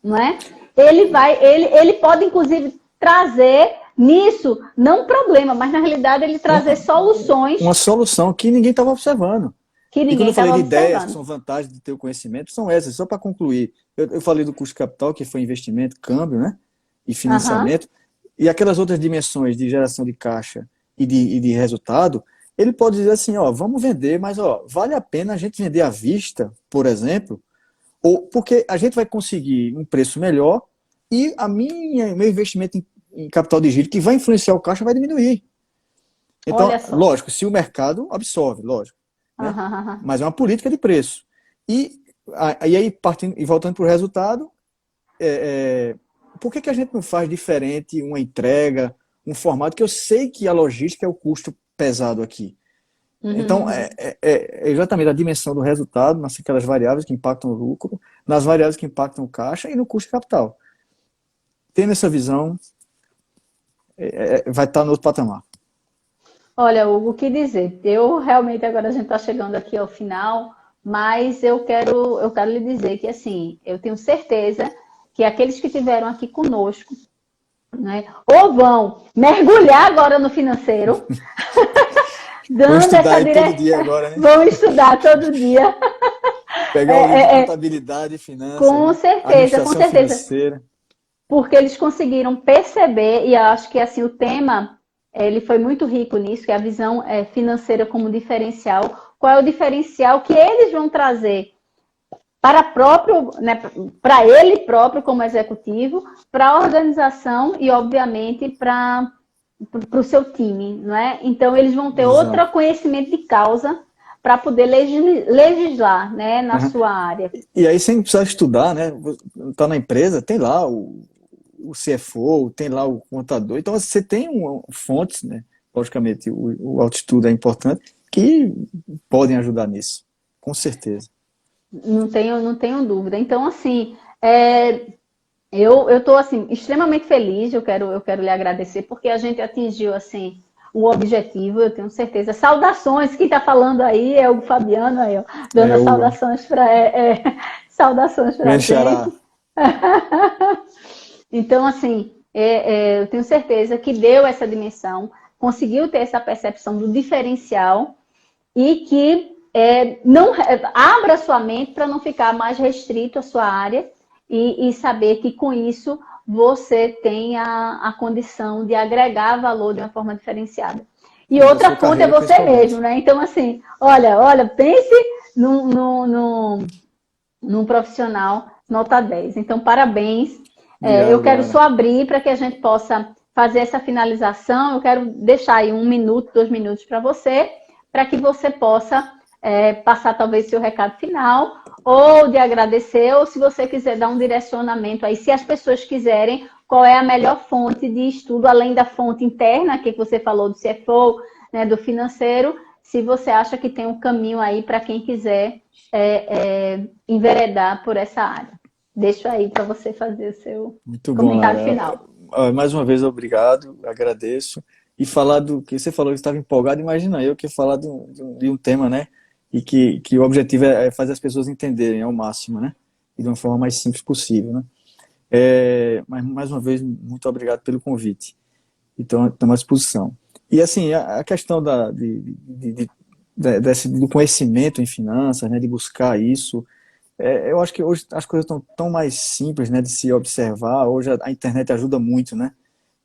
não é? Ele pode, inclusive, trazer nisso, não um problema, mas na realidade ele trazer soluções. Uma solução que ninguém estava observando. Que E quando ninguém eu falei estava de ideias, que observando. são vantagens de ter o conhecimento, são essas. Só para concluir, eu falei do custo de capital, que foi investimento, câmbio, né? E financiamento. E aquelas outras dimensões de geração de caixa e de resultado, ele pode dizer assim, ó, vamos vender, mas ó, vale a pena a gente vender à vista, por exemplo, ou porque a gente vai conseguir um preço melhor e meu investimento em capital de giro, que vai influenciar o caixa, vai diminuir. Então, lógico, se o mercado absorve, lógico. Né? Mas é uma política de preço. E aí, partindo e voltando para o resultado, por que a gente não faz diferente uma entrega, um formato que eu sei que a logística é o custo pesado aqui? Então, é exatamente a dimensão do resultado, naquelas variáveis que impactam o lucro, nas variáveis que impactam o caixa e no custo de capital. Tendo essa visão, vai estar no outro patamar. Olha, Hugo, o que dizer? Eu realmente, agora a gente está chegando aqui ao final, mas eu quero lhe dizer que, assim, eu tenho certeza que aqueles que estiveram aqui conosco, né, ou vão mergulhar agora no financeiro, dando essa direção. Todo dia agora, né? Vão estudar todo dia. Pegar o livro de contabilidade e finanças. Com certeza, com certeza. Financeira. Porque eles conseguiram perceber, e acho que assim o tema ele foi muito rico nisso, que é a visão financeira como diferencial. Qual é o diferencial que eles vão trazer para ele próprio como executivo, para a organização e, obviamente, para o seu time, não é? Então, eles vão ter outro conhecimento de causa para poder legislar, né, na sua área. E aí, sem precisar estudar, né? Tá na empresa, tem lá o CFO, tem lá o contador. Então, você tem fontes, né? Logicamente, o autoestudo é importante, que podem ajudar nisso, com certeza. Não tenho dúvida. Então, assim, eu estou assim, extremamente feliz, eu quero lhe agradecer, porque a gente atingiu assim, o objetivo, eu tenho certeza. Saudações, quem está falando aí é o Fabiano, aí, ó, dando saudações para saudações para a gente. Então, assim, eu tenho certeza que deu essa dimensão, conseguiu ter essa percepção do diferencial e que não abra sua mente para não ficar mais restrito à sua área e saber que com isso você tem a condição de agregar valor de uma forma diferenciada. E outra fonte é você mesmo, né? Então, assim, olha, pense num profissional nota 10. Então, parabéns. Eu quero só abrir para que a gente possa fazer essa finalização. Eu quero deixar aí 1 minuto, 2 minutos para você, para que você possa passar talvez seu recado final, ou de agradecer, ou se você quiser dar um direcionamento aí, se as pessoas quiserem, qual é a melhor fonte de estudo, além da fonte interna, que você falou do CFO, né, do financeiro, se você acha que tem um caminho aí para quem quiser enveredar por essa área. Deixo aí para você fazer o seu comentário final. Mais uma vez, obrigado, agradeço. E falar do que você falou que estava empolgado, imagina eu que falar de um tema, né? E que o objetivo é fazer as pessoas entenderem ao máximo, né? E de uma forma mais simples possível, né? Mas, mais uma vez, muito obrigado pelo convite. Então, estamos à disposição. E, assim, a questão do conhecimento em finanças, né? De buscar isso, eu acho que hoje as coisas estão tão mais simples, né? De se observar. Hoje a internet ajuda muito, né?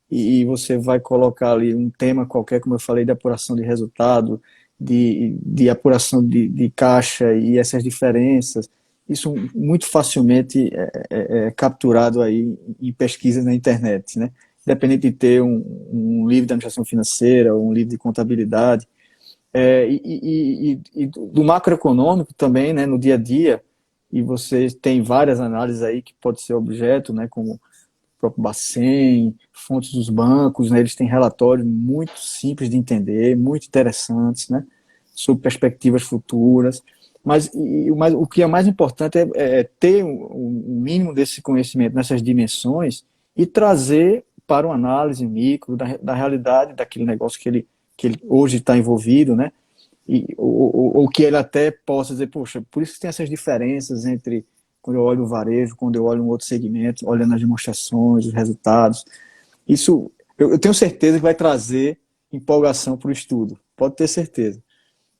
E você vai colocar ali um tema qualquer, como eu falei, de apuração de resultado, de apuração de caixa e essas diferenças. Isso muito facilmente é capturado aí em pesquisas na internet, né? Independente de ter um livro de administração financeira ou um livro de contabilidade. E do macroeconômico também, né, no dia a dia, e você tem várias análises aí que pode ser objeto, né, como o próprio Bacen, fontes dos bancos, né, eles têm relatórios muito simples de entender, muito interessantes, né? sobre perspectivas futuras. Mas o que é mais importante é ter um mínimo desse conhecimento nessas dimensões e trazer para uma análise micro da realidade daquele negócio que ele hoje está envolvido, né? Ou que ele até possa dizer, poxa, por isso que tem essas diferenças entre quando eu olho o varejo, quando eu olho um outro segmento, olhando as demonstrações, os resultados. Isso, eu tenho certeza que vai trazer empolgação para o estudo, pode ter certeza.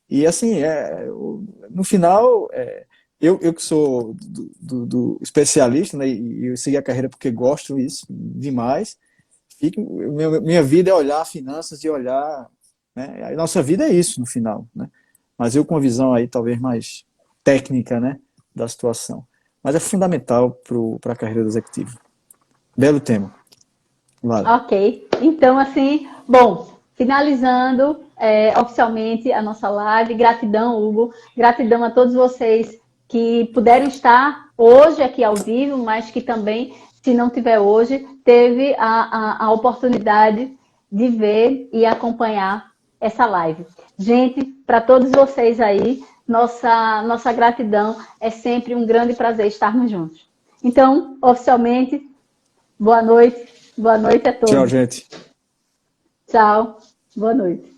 E assim, no final, eu que sou do especialista, né, e eu segui a carreira porque gosto disso demais, minha vida é olhar finanças e olhar, né, a nossa vida é isso no final, né, mas eu com uma visão aí talvez mais técnica, né, da situação. Mas é fundamental para a carreira do executivo. Belo tema. Vale. Ok. Então, assim, bom, finalizando oficialmente a nossa live. Gratidão, Hugo. Gratidão a todos vocês que puderam estar hoje aqui ao vivo, mas que também, se não tiver hoje, teve a oportunidade de ver e acompanhar essa live. Gente, para todos vocês aí, nossa gratidão. É sempre um grande prazer estarmos juntos. Então, oficialmente, boa noite. Boa noite a todos. Tchau, gente. Tchau. Boa noite.